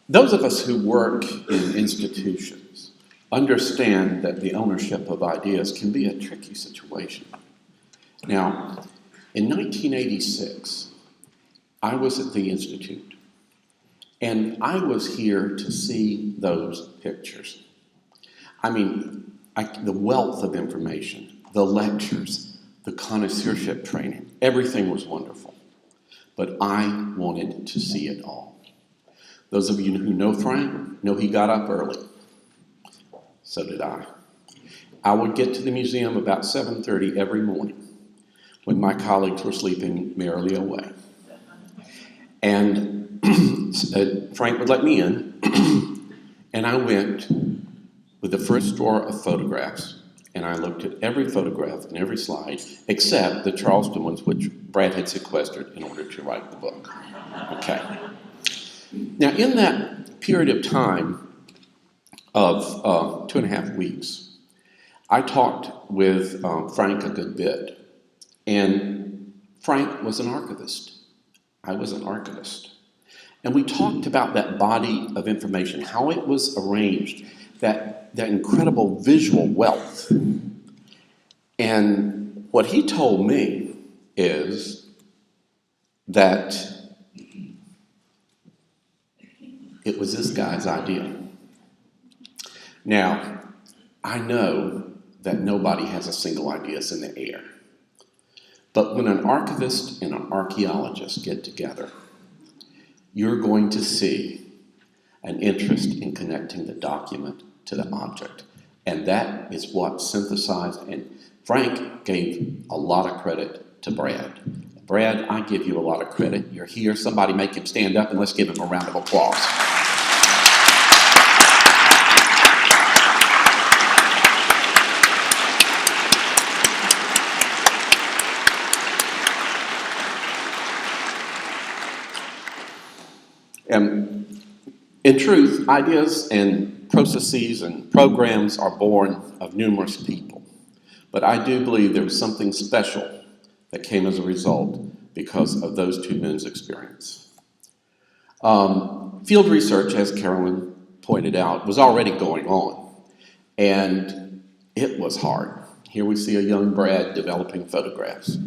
Those of us who work in institutions understand that the ownership of ideas can be a tricky situation. Now, in 1986, I was at the Institute, and I was here to see those pictures. I mean, the wealth of information, the lectures, the connoisseurship training, everything was wonderful. But I wanted to see it all. Those of you who know Frank know he got up early. So did I. I would get to the museum about 7:30 every morning when my colleagues were sleeping merrily away. And Frank would let me in, and I went with the first drawer of photographs, and I looked at every photograph and every slide, except the Charleston ones, which Brad had sequestered in order to write the book. Okay. Now, in that period of time of 2.5 weeks, I talked with Frank a good bit. And Frank was an archivist. I was an archivist. And we talked about that body of information, how it was arranged, that incredible visual wealth. And what he told me is that it was this guy's idea. Now, I know that nobody has a single idea in the air. But when an archivist and an archaeologist get together, you're going to see an interest in connecting the document to the object. And that is what synthesized, and Frank gave a lot of credit to Brad. Brad, I give you a lot of credit. You're here. Somebody make him stand up, and let's give him a round of applause. And in truth, ideas and processes and programs are born of numerous people. But I do believe there was something special that came as a result because of those two men's experience. Field research, as Carolyn pointed out, was already going on. And it was hard. Here we see a young Brad developing photographs.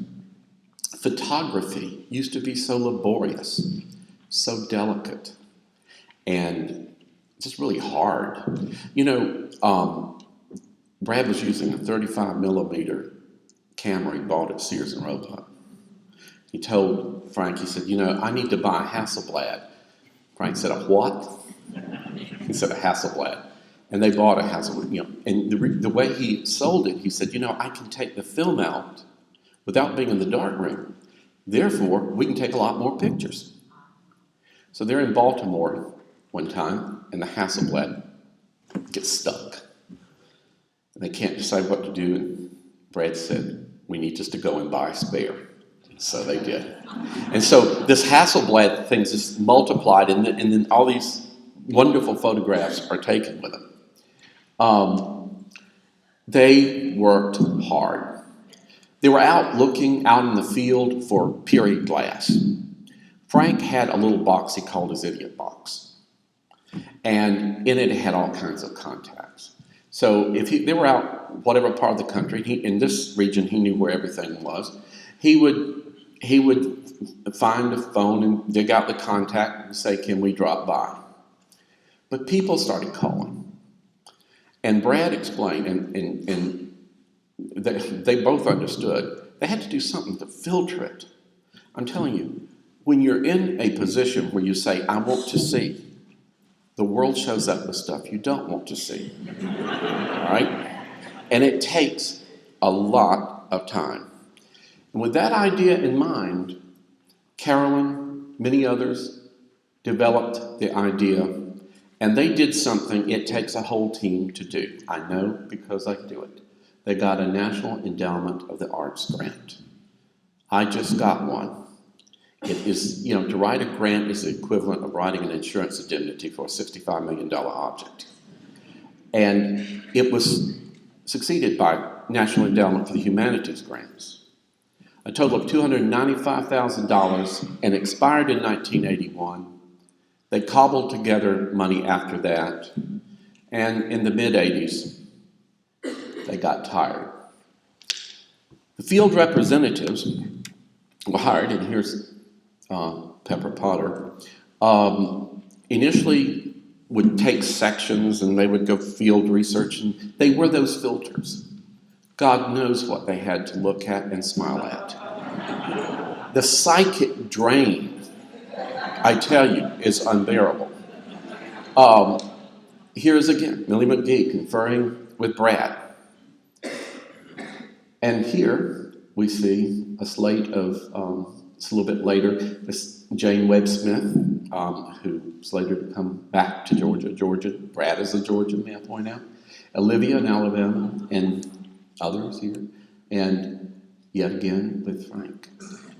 Photography used to be so laborious, so delicate, and just really hard. You know, Brad was using a 35 millimeter camera he bought at Sears and Roebuck. He told Frank, he said, you know, I need to buy a Hasselblad. Frank said, a what? He said, a Hasselblad. And they bought a Hasselblad, you know, and the way he sold it, he said, you know, I can take the film out without being in the darkroom. Therefore, we can take a lot more pictures. So they're in Baltimore one time, and the Hasselblad gets stuck. And they can't decide what to do, and Brad said, we need just to go and buy a spare. So they did. And so this Hasselblad thing just multiplied, and then all these wonderful photographs are taken with them. They worked hard. They were out looking out in the field for period glass. Frank had a little box he called his idiot box. And in it had all kinds of contacts. So if they were out whatever part of the country, in this region he knew where everything was, he would find a phone and dig out the contact and say, can we drop by? But people started calling. And Brad explained, and they both understood, they had to do something to filter it. I'm telling you, when you're in a position where you say, I want to see, the world shows up with stuff you don't want to see. All right? And it takes a lot of time. And with that idea in mind, Carolyn, many others, developed the idea, and they did something it takes a whole team to do. I know because I do it. They got a National Endowment of the Arts grant. I just got one. It is, you know, to write a grant is the equivalent of writing an insurance indemnity for a $65 million object. And it was succeeded by National Endowment for the Humanities grants. A total of $295,000 and expired in 1981. They cobbled together money after that, and in the mid-'80s, they got tired. The field representatives were hired, and here's Pepper Potter, initially would take sections and they would go field research, and they were those filters. God knows what they had to look at and smile at. The psychic drain, I tell you, is unbearable. Here's again Millie McGehee conferring with Brad. And here we see a slate of, it's a little bit later, this Jane Webb Smith, who's later to come back to Georgia. Brad is a Georgian, may I point out. Olivia in Alabama, and others here. And yet again with Frank.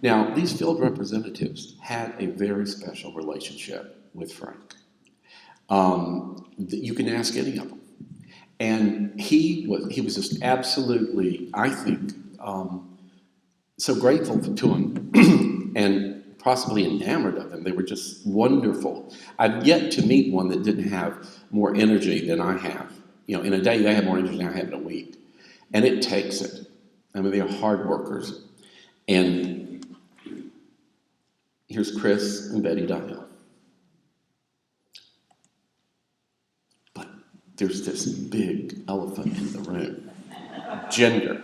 Now, these field representatives had a very special relationship with Frank. You can ask any of them. And he was just absolutely, I think, so grateful to him and possibly enamored of him. They were just wonderful. I've yet to meet one that didn't have more energy than I have. You know, in a day they have more energy than I have in a week. And it takes it. I mean, they are hard workers. And here's Chris and Betty Dahill. But there's this big elephant in the room. Gender.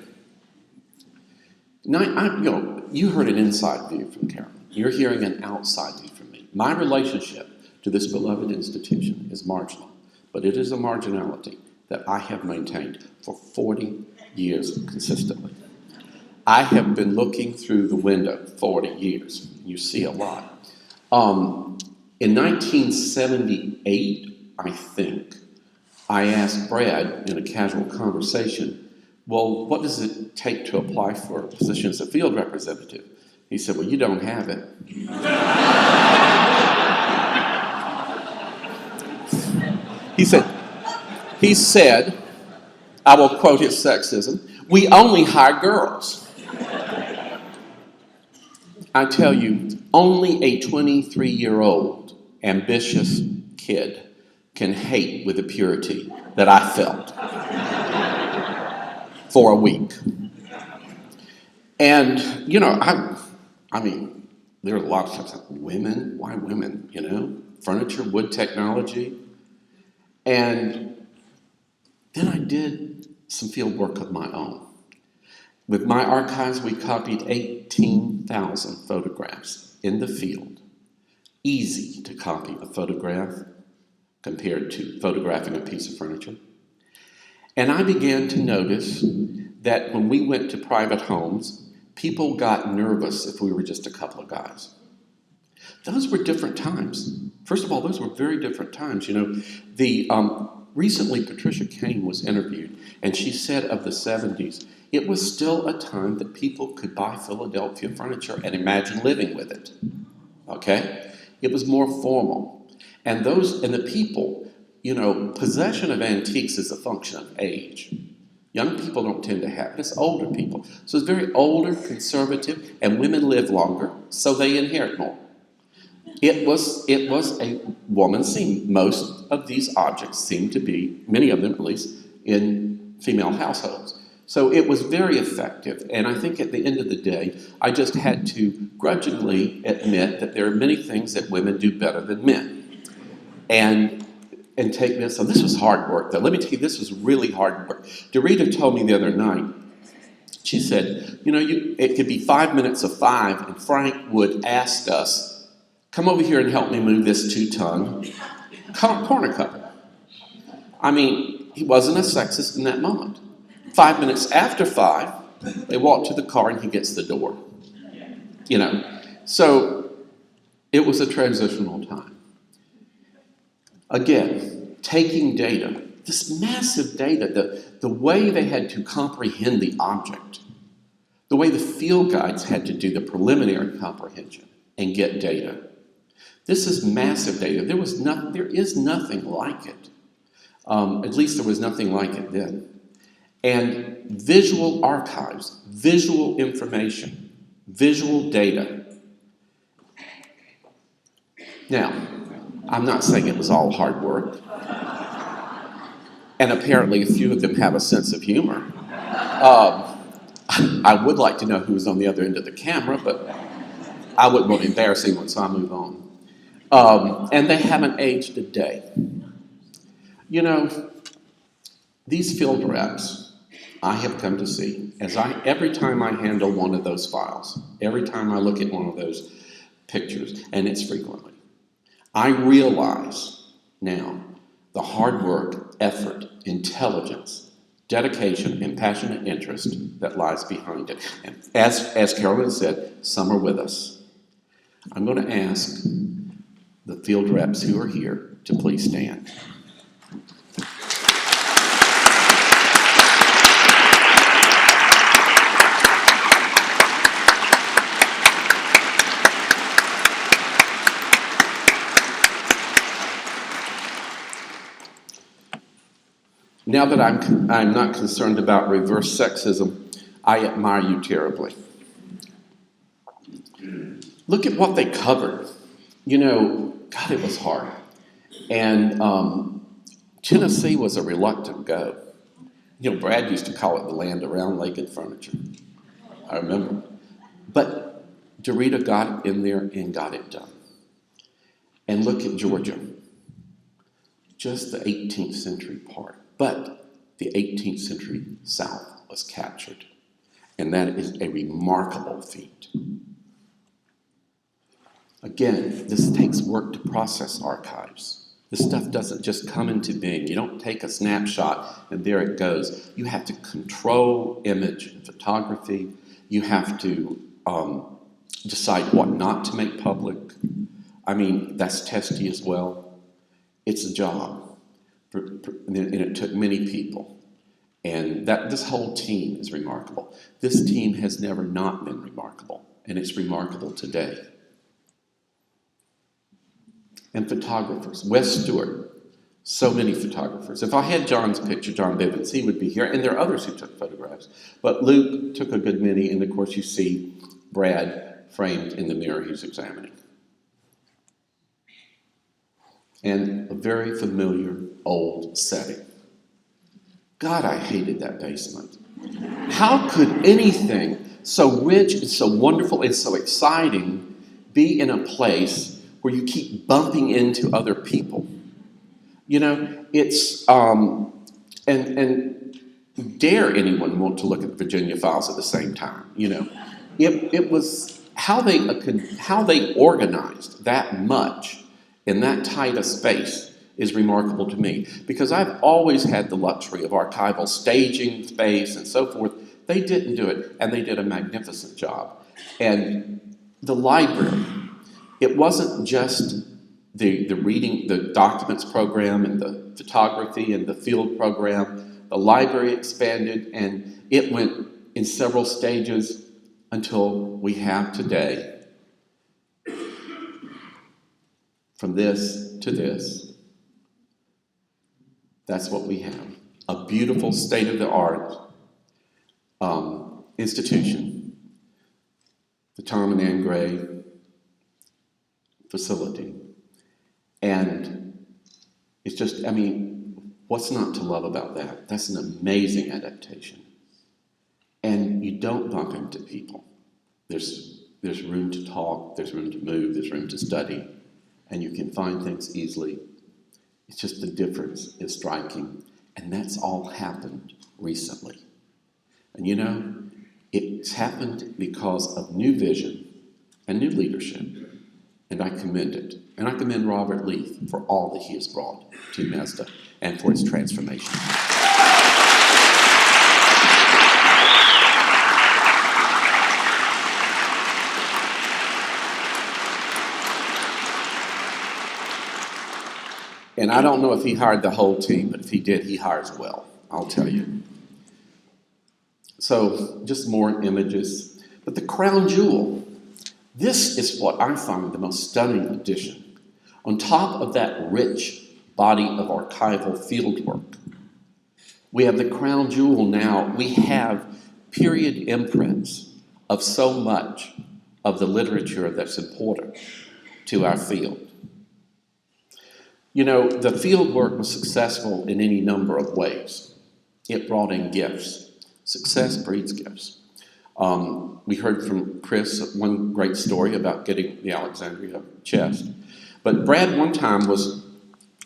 Now, you heard an inside view from Carolyn. You're hearing an outside view from me. My relationship to this beloved institution is marginal, but it is a marginality that I have maintained for 40 years consistently. I have been looking through the window 40 years. You see a lot. In 1978, I think, I asked Brad in a casual conversation, well, what does it take to apply for a position as a field representative? He said, well, you don't have it. He said, I will quote his sexism, we only hire girls. I tell you, only a 23-year-old ambitious kid can hate with the purity that I felt for a week. And, you know, I mean, there are a lot of times, like, women, why women, you know? Furniture, wood technology. And then I did some field work of my own. With my archives, we copied 18,000 photographs in the field. Easy to copy a photograph compared to photographing a piece of furniture. And I began to notice that when we went to private homes, people got nervous if we were just a couple of guys. Those were different times. First of all, those were very different times. You know, recently Patricia Kane was interviewed, and she said of the 70s, it was still a time that people could buy Philadelphia furniture and imagine living with it. Okay? It was more formal. And the people, you know, possession of antiques is a function of age. Young people don't tend to have it. It's older people. So it's very older, conservative, and women live longer, so they inherit more. It was a woman's scene. Most of these objects seem to be, many of them at least, in female households. So it was very effective. And I think at the end of the day, I just had to grudgingly admit that there are many things that women do better than men. And take this. So this was hard work, though. Let me tell you, this was really hard work. Derita told me the other night, she said, you know, it could be 5 minutes of 5, and Frank would ask us, come over here and help me move this 2-ton corner cupboard. I mean, he wasn't a sexist in that moment. 5 minutes after 5, they walk to the car and he gets the door. You know, so it was a transitional time. Again, taking data, this massive data, the way they had to comprehend the object, the way the field guides had to do the preliminary comprehension and get data. This is massive data. There is nothing like it. At least there was nothing like it then. And visual archives, visual information, visual data. Now, I'm not saying it was all hard work. And apparently a few of them have a sense of humor. I would like to know who was on the other end of the camera, but I wouldn't want to embarrass anyone, so I'll move on. And they haven't aged a day. You know, these field reps, I have come to see, every time I handle one of those files, every time I look at one of those pictures, and it's frequently, I realize now the hard work, effort, intelligence, dedication, and passionate interest that lies behind it. And as Carolyn said, some are with us. I'm going to ask the field reps who are here to please stand. Now that I'm not concerned about reverse sexism, I admire you terribly. Look at what they covered. You know, God, it was hard. And Tennessee was a reluctant go. You know, Brad used to call it the land around legged furniture. I remember. But Derita got in there and got it done. And look at Georgia. Just the 18th century part. But the 18th century South was captured. And that is a remarkable feat. Again, this takes work to process archives. This stuff doesn't just come into being. You don't take a snapshot and there it goes. You have to control image and photography. You have to decide what not to make public. I mean, that's testy as well. It's a job. And it took many people. And this whole team is remarkable. This team has never not been remarkable. And it's remarkable today. And photographers. Wes Stewart. So many photographers. If I had John's picture, John Bivens, he would be here. And there are others who took photographs. But Luke took a good many. And of course you see Brad framed in the mirror he's examining. And a very familiar old setting. God, I hated that basement. How could anything so rich and so wonderful and so exciting be in a place where you keep bumping into other people? You know, it's, and dare anyone want to look at the Virginia files at the same time, you know. It was how they organized that much in that tight a space is remarkable to me, because I've always had the luxury of archival staging space and so forth. They didn't do it, and they did a magnificent job. And the library, it wasn't just the reading, the documents program and the photography and the field program. The library expanded, and it went in several stages until we have today. From this to this. That's what we have. A beautiful state-of-the-art institution. The Tom and Ann Gray facility. And it's just, I mean, what's not to love about that? That's an amazing adaptation. And you don't bump into people. There's room to talk, there's room to move, there's room to study. And you can find things easily. It's just the difference is striking. And that's all happened recently. And you know, it's happened because of new vision and new leadership. And I commend it. And I commend Robert Leith for all that he has brought to MESDA and for its transformation. And I don't know if he hired the whole team, but if he did, he hires well, I'll tell you. So, just more images. But the crown jewel, this is what I find the most stunning addition. On top of that rich body of archival fieldwork, we have the crown jewel now. We have period imprints of so much of the literature that's important to our field. You know, the field work was successful in any number of ways. It brought in gifts. Success breeds gifts. We heard from Chris one great story about getting the Alexandria chest. But Brad one time was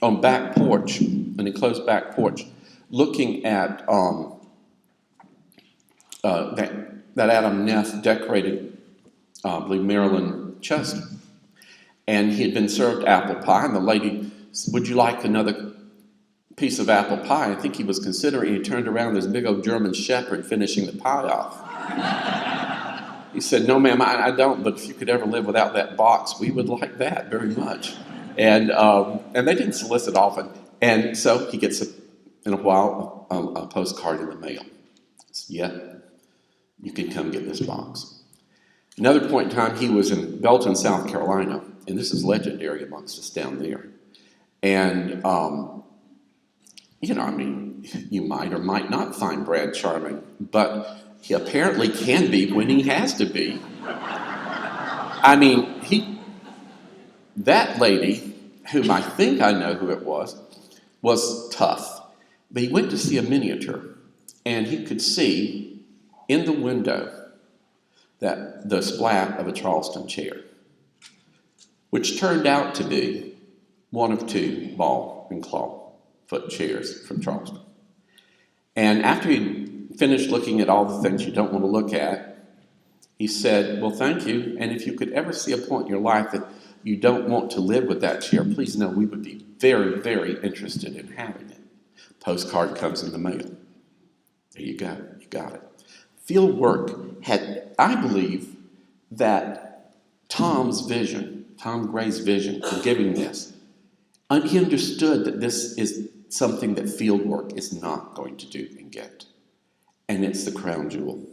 on back porch, an enclosed back porch, looking at that Adam Neff decorated, I believe, Maryland chest. And he had been served apple pie, and the lady said, "Would you like another piece of apple pie?" I think he was considering. He turned around, this big old German shepherd finishing the pie off. He said, "No, ma'am, I don't, but if you could ever live without that box, we would like that very much." And they didn't solicit often. And so he gets, in a while, a postcard in the mail. Says, "Yeah, you can come get this box." Another point in time, he was in Belton, South Carolina, and this is legendary amongst us down there. And, you know, I mean, you might or might not find Brad charming, but he apparently can be when he has to be. I mean, that lady, whom I think I know who it was tough. But he went to see a miniature, and he could see in the window that the splat of a Charleston chair, which turned out to be one of two ball and claw foot chairs from Charleston. And after he finished looking at all the things you don't want to look at, he said, "Well, thank you, and if you could ever see a point in your life that you don't want to live with that chair, please know we would be very, very interested in having it." Postcard comes in the mail. There you go, you got it. Field work had, I believe, that Tom Gray's vision for giving this, he understood that this is something that field work is not going to do and get. And it's the crown jewel.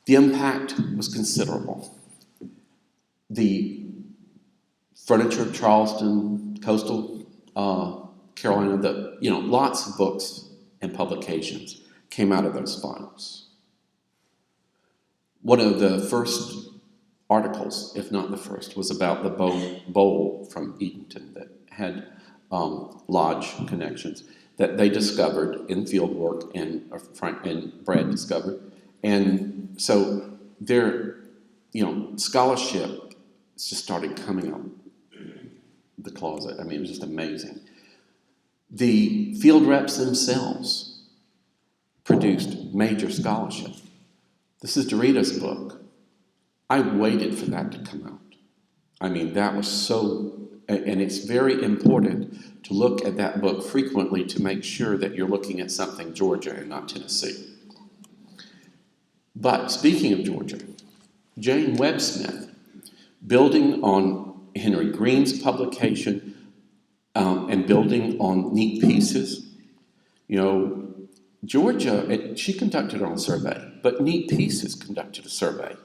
The impact was considerable. The furniture of Charleston, coastal Carolina, lots of books and publications came out of those finals. One of the first articles, if not the first, was about the bowl from Eatonton that had lodge connections that they discovered in field work and Brad discovered. And so their, scholarship just started coming out the closet. I mean, it was just amazing. The field reps themselves produced major scholarship. This is Derita's book. I waited for that to come out. I mean, that was so, and it's very important to look at that book frequently to make sure that you're looking at something Georgia and not Tennessee. But speaking of Georgia, Jane Webb Smith, building on Henry Green's publication and building on neat pieces, Georgia, she conducted her own survey, but Neat Pieces conducted a survey.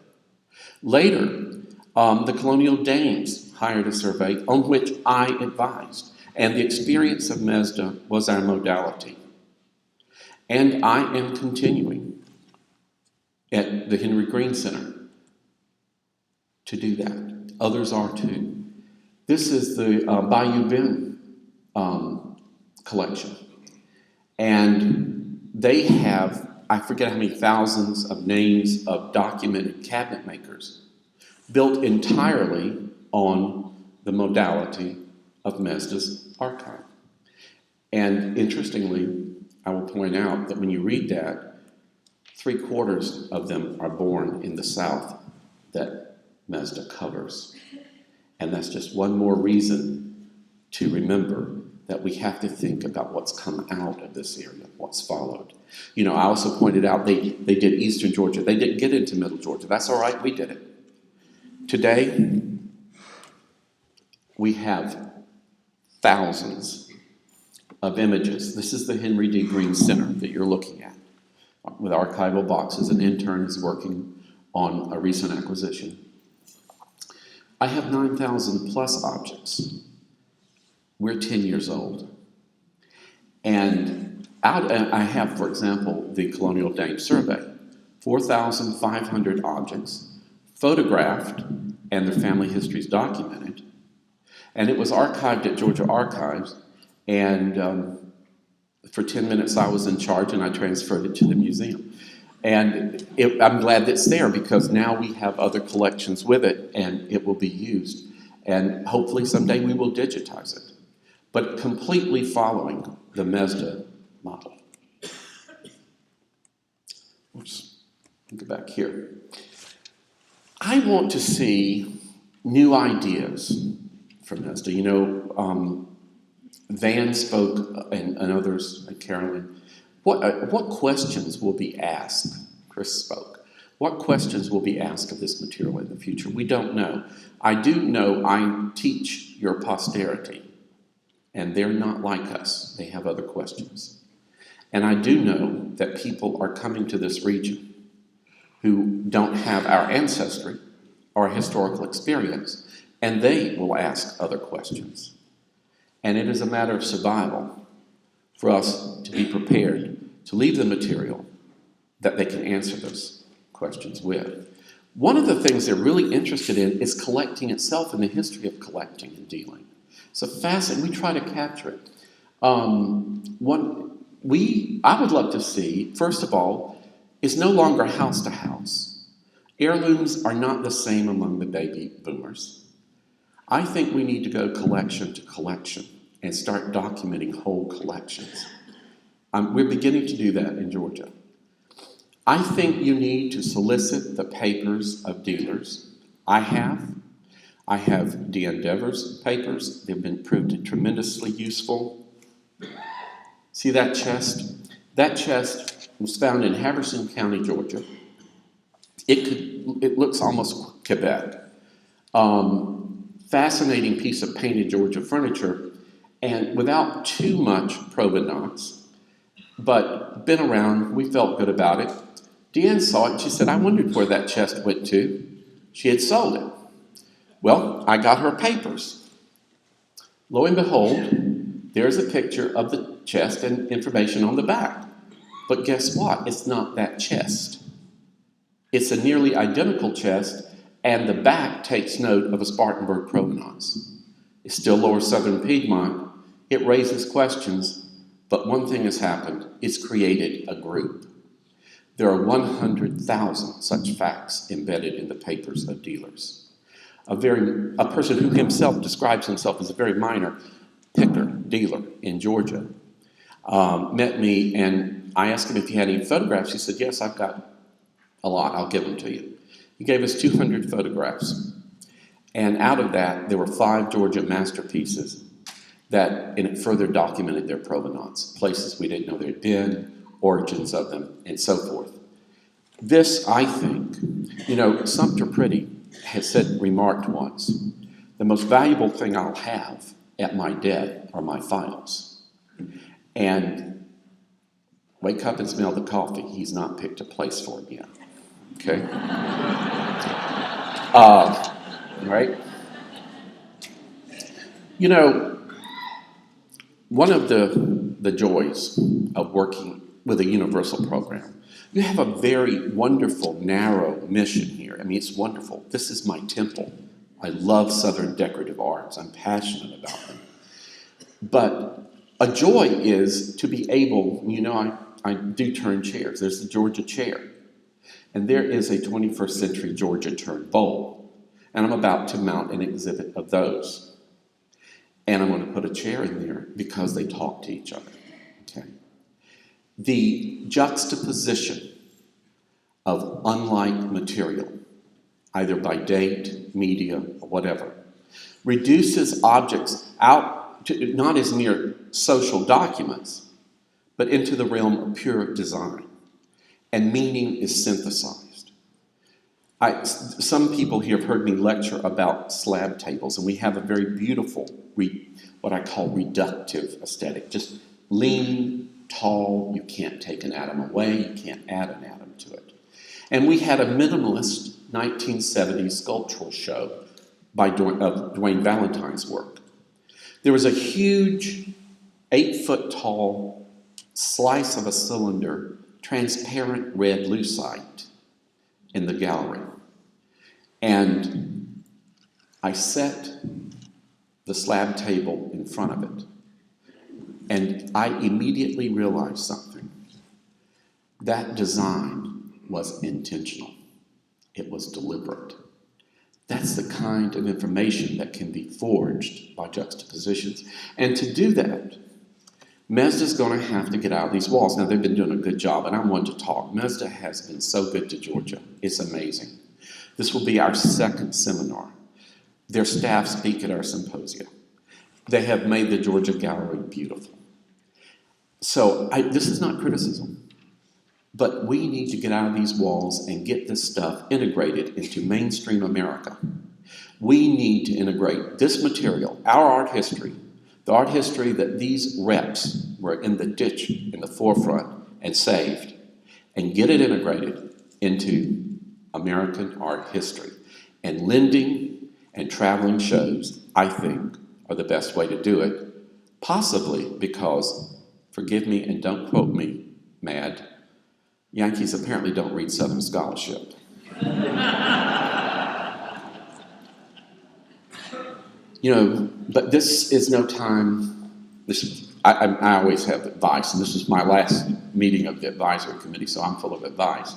Later, the Colonial Dames hired a survey on which I advised, and the experience of MESDA was our modality. And I am continuing at the Henry Green Center to do that. Others are too. This is the Bayou Bend collection. And they have, I forget how many thousands of names of documented cabinet makers built entirely on the modality of MESDA's archive. And interestingly, I will point out that when you read that, 3/4 of them are born in the South that MESDA covers. And that's just one more reason to remember that we have to think about what's come out of this area, what's followed. I also pointed out they did Eastern Georgia. They didn't get into Middle Georgia. That's all right, we did it. Today, we have thousands of images. This is the Henry D. Green Center that you're looking at with archival boxes. An intern is working on a recent acquisition. I have 9,000 plus objects. We're 10 years old. And I have, for example, the Colonial Dame Survey, 4,500 objects photographed and their family histories documented. And it was archived at Georgia Archives, and for 10 minutes I was in charge, and I transferred it to the museum. And I'm glad that it's there, because now we have other collections with it, and it will be used. And hopefully someday we will digitize it, but completely following the MESDA model. Oops, go back here. I want to see new ideas from MESDA. You know, Van spoke, and others, like Carolyn. What questions will be asked? Chris spoke. What questions will be asked of this material in the future? We don't know. I do know I teach your posterity, and they're not like us. They have other questions. And I do know that people are coming to this region who don't have our ancestry or historical experience, and they will ask other questions. And it is a matter of survival for us to be prepared to leave the material that they can answer those questions with. One of the things they're really interested in is collecting itself and the history of collecting and dealing. So fascinating. We try to capture it. I would love to see, first of all, is no longer house to house. Heirlooms are not the same among the baby boomers. I think we need to go collection to collection and start documenting whole collections. We're beginning to do that in Georgia. I think you need to solicit the papers of dealers. I have Deavours papers. They've been proved tremendously useful. See that chest? That chest was found in Haberson County, Georgia. It looks almost Quebec. Fascinating piece of painted Georgia furniture, and without too much provenance, but been around. We felt good about it. Deanne saw it. She said, I wondered where that chest went to. She had sold it. Well, I got her papers. Lo and behold, there's a picture of the chest and information on the back. But guess what? It's not that chest. It's a nearly identical chest, and the back takes note of a Spartanburg provenance. It's still lower southern Piedmont. It raises questions, but one thing has happened. It's created a group. There are 100,000 such facts embedded in the papers of dealers. A person who himself describes himself as a very minor picker, dealer in Georgia, met me, and I asked him if he had any photographs. He said, yes, I've got a lot. I'll give them to you. He gave us 200 photographs. And out of that, there were 5 Georgia masterpieces that and it further documented their provenance, places we didn't know there had been, origins of them, and so forth. This, I think, Sumter Pretty has remarked once, the most valuable thing I'll have at my death are my files. And wake up and smell the coffee. He's not picked a place for it yet. Okay? Right? One of the joys of working with a universal program, you have a very wonderful, narrow mission here. I mean, it's wonderful. This is my temple. I love Southern decorative arts. I'm passionate about them. But a joy is to be able, I do turn chairs. There's the Georgia chair. And there is a 21st century Georgia turned bowl. And I'm about to mount an exhibit of those. And I'm going to put a chair in there because they talk to each other. Okay. The juxtaposition of unlike material, either by date, media, or whatever, reduces objects out to not as mere social documents, but into the realm of pure design. And meaning is synthesized. Some people here have heard me lecture about slab tables, and we have a very beautiful, what I call reductive aesthetic. Just lean, tall, you can't take an atom away, you can't add an atom to it. And we had a minimalist 1970s sculptural show of Dwayne Valentine's work. There was a huge 8-foot tall slice of a cylinder, transparent red lucite in the gallery. And I set the slab table in front of it. And I immediately realized something. That design was intentional. It was deliberate. That's the kind of information that can be forged by juxtapositions. And to do that, MESDA's going to have to get out of these walls. Now, they've been doing a good job, and I'm one to talk. MESDA has been so good to Georgia. It's amazing. This will be our second seminar. Their staff speak at our symposia. They have made the Georgia Gallery beautiful. So this is not criticism, but we need to get out of these walls and get this stuff integrated into mainstream America. We need to integrate this material, our art history, the art history that these reps were in the ditch in the forefront and saved, and get it integrated into American art history. And lending and traveling shows, I think, are the best way to do it, possibly because, forgive me and don't quote me, Mad, Yankees apparently don't read Southern scholarship. But this is no time. I always have advice, and this is my last meeting of the advisory committee, so I'm full of advice.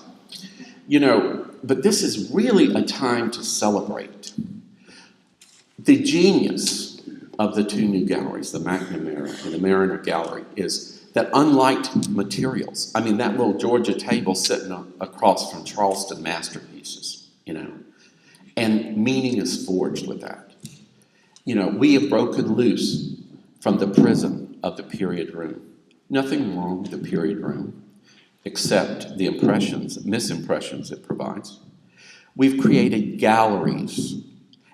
But this is really a time to celebrate the genius of the two new galleries, the McNamara and the Mariner Gallery, is that unlike materials, that little Georgia table sitting across from Charleston masterpieces, and meaning is forged with that. We have broken loose from the prison of the period room. Nothing wrong with the period room, except the misimpressions it provides. We've created galleries,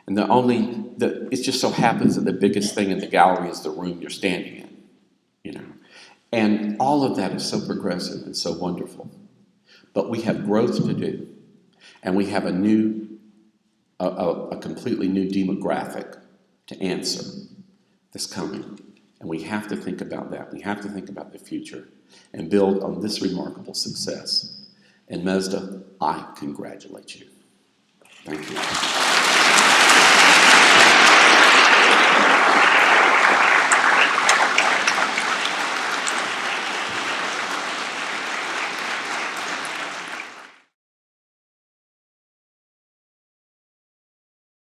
and it just so happens that the biggest thing in the gallery is the room you're standing in, And all of that is so progressive and so wonderful. But we have growth to do, and we have a completely new demographic to answer that's coming. And we have to think about that. We have to think about the future and build on this remarkable success. And MESDA, I congratulate you. Thank you.